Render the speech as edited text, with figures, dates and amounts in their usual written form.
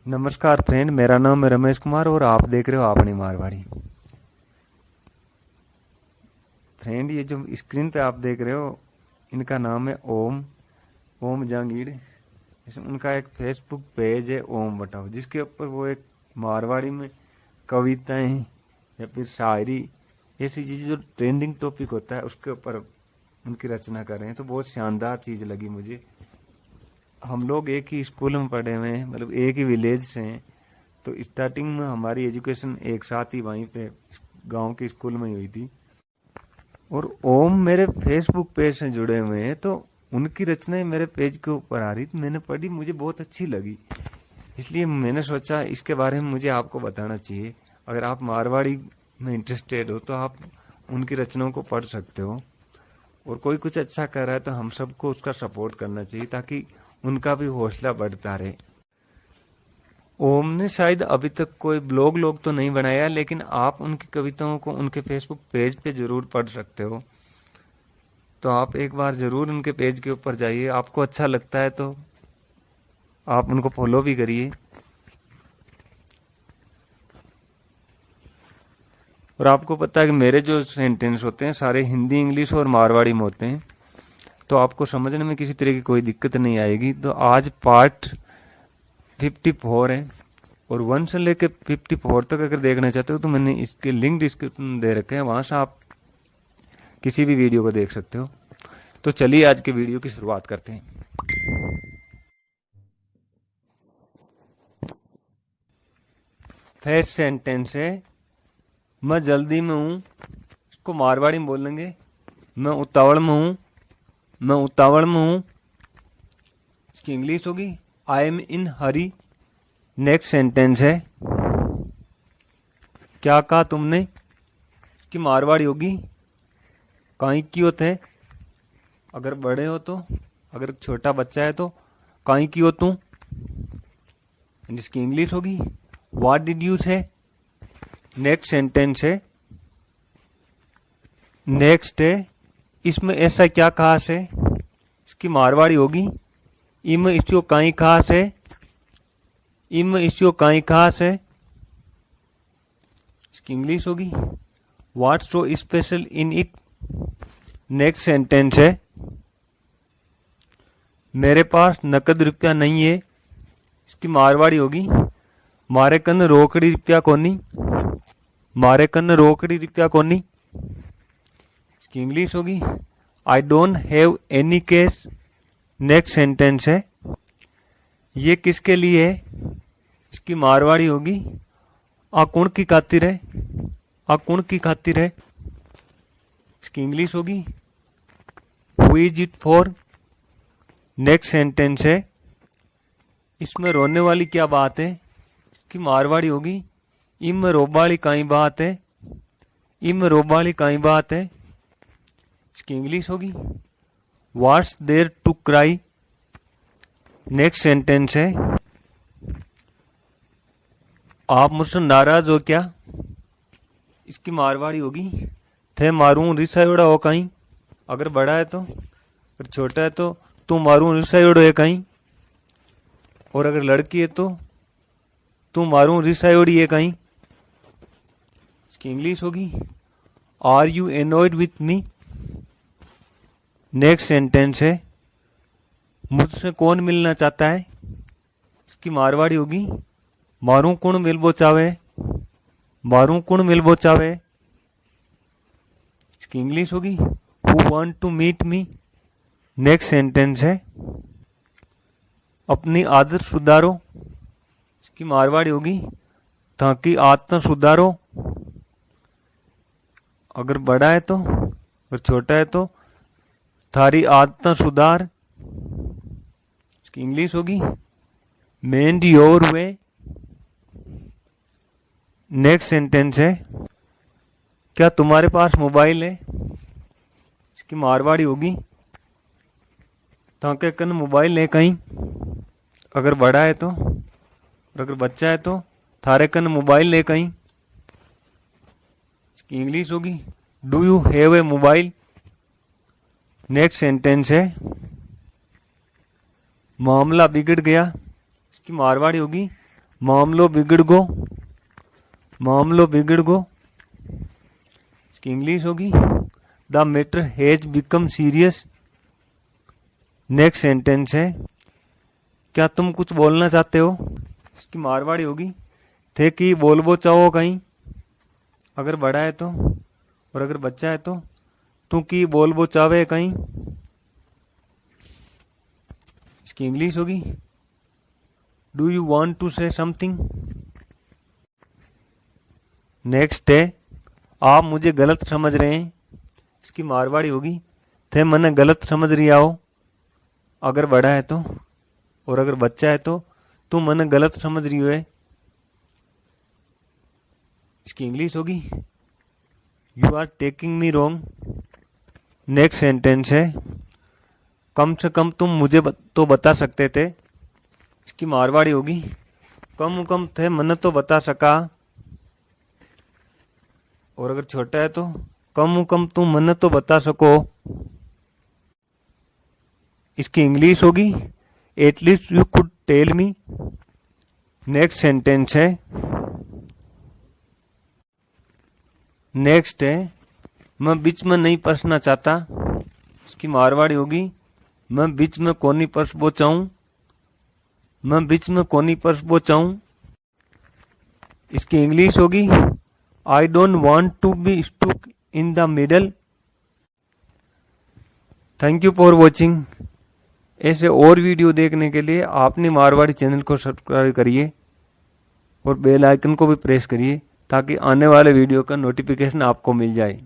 नमस्कार फ्रेंड, मेरा नाम है रमेश कुमार और आप देख रहे हो अपनी मारवाड़ी। फ्रेंड, ये जो स्क्रीन पे आप देख रहे हो इनका नाम है ओम जहांगीर। उनका एक फेसबुक पेज है ओम बताओ, जिसके ऊपर वो एक मारवाड़ी में कविताएं या फिर शायरी ऐसी चीजें जो ट्रेंडिंग टॉपिक होता है उसके ऊपर उनकी रचना कर रहे हैं। तो बहुत शानदार चीज लगी मुझे। हम लोग एक ही स्कूल में पढ़े हुए हैं, मतलब एक ही विलेज से हैं। तो स्टार्टिंग में हमारी एजुकेशन एक साथ ही वहीं पे गांव के स्कूल में ही हुई थी। और ओम मेरे फेसबुक पेज से जुड़े हुए हैं, तो उनकी रचनाएं मेरे पेज के ऊपर आ रही थी। मैंने पढ़ी, मुझे बहुत अच्छी लगी, इसलिए मैंने सोचा इसके बारे में मुझे आपको बताना चाहिए। अगर आप मारवाड़ी में इंटरेस्टेड हो तो आप उनकी रचनाओं को पढ़ सकते हो। और कोई कुछ अच्छा कर रहा है तो हम सबको उसका सपोर्ट करना चाहिए, ताकि उनका भी हौसला बढ़ता रहे। ओम ने शायद अभी तक कोई ब्लॉग तो नहीं बनाया, लेकिन आप उनकी कविताओं को उनके फेसबुक पेज पे जरूर पढ़ सकते हो। तो आप एक बार जरूर उनके पेज के ऊपर जाइए, आपको अच्छा लगता है तो आप उनको फॉलो भी करिए। और आपको पता है कि मेरे जो सेंटेंस होते हैं सारे हिंदी, इंग्लिश और मारवाड़ी में होते हैं, तो आपको समझने में किसी तरह की कोई दिक्कत नहीं आएगी। तो आज पार्ट 54 है और 1 से लेकर 54 तक अगर देखना चाहते हो तो मैंने इसके लिंक डिस्क्रिप्शन दे रखे हैं, वहां से आप किसी भी वीडियो को देख सकते हो। तो चलिए आज के वीडियो की शुरुआत करते हैं। फर्स्ट सेंटेंस है, मैं जल्दी में हूं। इसको मारवाड़ी में बोलेंगे, मैं उतावल में हूं। मैं उतावल में हूं। इसकी इंग्लिश होगी I am in Hari. Next sentence है, क्या कहा तुमने। इसकी मारवाड़ी होगी काई की होते हैं। अगर बड़े हो तो, अगर छोटा बच्चा है तो काई की हो तू। जिसकी इंग्लिश होगी व्हाट डिड यू से। नेक्स्ट सेंटेंस है, नेक्स्ट है, इसमें ऐसा क्या कहा से। इसकी मारवाड़ी होगी इम इसको काई कहा से। इम इसको काई कहा से। इसकी इंग्लिश होगी what's so special in it. Next sentence है, मेरे पास नकद रुपया नहीं है। इसकी मारवाड़ी होगी मारे कन रोकड़ी रुपया कोनी। मारे कन रोकड़ी रुपया कोनी। इसकी इंग्लिश होगी I don't have any cash. Next sentence है, ये किसके लिए है। इसकी मारवाड़ी होगी आकुण की खातिर है। आकुण की खातिर है। इसकी इंग्लिश होगी who is it for. Next sentence है, इसमें रोने वाली क्या बात है। इसकी मारवाड़ी होगी इम रोबाली काई बात है। इम रोबाली काई बात है। इसकी इंग्लिश होगी what's there to cry. Next sentence है, आप मुझसे नाराज हो क्या। इसकी मारवाड़ी होगी थे मारू रिसायोड़ा हो कहीं। अगर बड़ा है तो, अगर छोटा है तो तू मारू रिसायोड़ो है कहीं। और अगर लड़की है तो तू मारू रिसायोड़ी है कहीं। इसकी इंग्लिश होगी are you annoyed with me. Next sentence है, मुझसे कौन मिलना चाहता है। इसकी मारवाड़ी होगी मारू कौन मिलबो चावे। मारू कौन मिलबो चावे। इसकी इंग्लिश होगी who want to meet me. Next sentence है, अपनी आदत सुधारो। इसकी मारवाड़ी होगी ताकि आदत सुधारो। अगर बड़ा है तो, अगर छोटा है तो थारी आदत सुधार। इसकी इंग्लिश होगी मेंड योर वे। नेक्स्ट सेंटेंस है, क्या तुम्हारे पास मोबाइल है। इसकी मारवाड़ी होगी ताकि कन मोबाइल है कहीं। अगर बड़ा है तो, और अगर बच्चा है तो थारे कन मोबाइल है कहीं। इसकी इंग्लिश होगी do you have a mobile. Next sentence है, मामला बिगड़ गया। इसकी मारवाड़ी होगी मामलो बिगड़ गो, मामलो बिगड़ गो। इसकी इंग्लिश होगी the matter has become serious. Next sentence है क्या तुम कुछ बोलना चाहते हो। इसकी मारवाड़ी होगी थे कि बोलबो चाहो कहीं, अगर बड़ा है तो, और अगर बच्चा है तो तू की बोलबो चावे कहीं। इसकी इंग्लिश होगी do you want to say something. Next है आप मुझे गलत समझ रहे हैं। इसकी मारवाड़ी होगी थे मने गलत समझ रही आओ, अगर बड़ा है तो, और अगर बच्चा है तो तू मने गलत समझ रही है। इसकी इंग्लिश होगी you are taking me wrong. Next sentence है कम से कम तुम मुझे तो बता सकते थे। इसकी मारवाड़ी होगी कम थे मन तो बता सका, और अगर छोटा है तो कम तुम मन तो बता सको। इसकी इंग्लिश होगी at least you could tell me. Next sentence है नेक्स्ट है मैं बीच में नहीं फंसना चाहता। इसकी मारवाड़ी होगी मैं बीच में कोनी फंसबो चाहूं, मैं बीच में कोनी फंसबो चाहूं। इसकी इंग्लिश होगी I don't want to be stuck in the middle. Thank you for watching. ऐसे और वीडियो देखने के लिए आपने मारवाड़ी चैनल को सब्सक्राइब करिए और बेल आइकन को भी प्रेस करिए ताकि आने वाले वीडियो का नोटिफिकेशन आपको मिल जाए।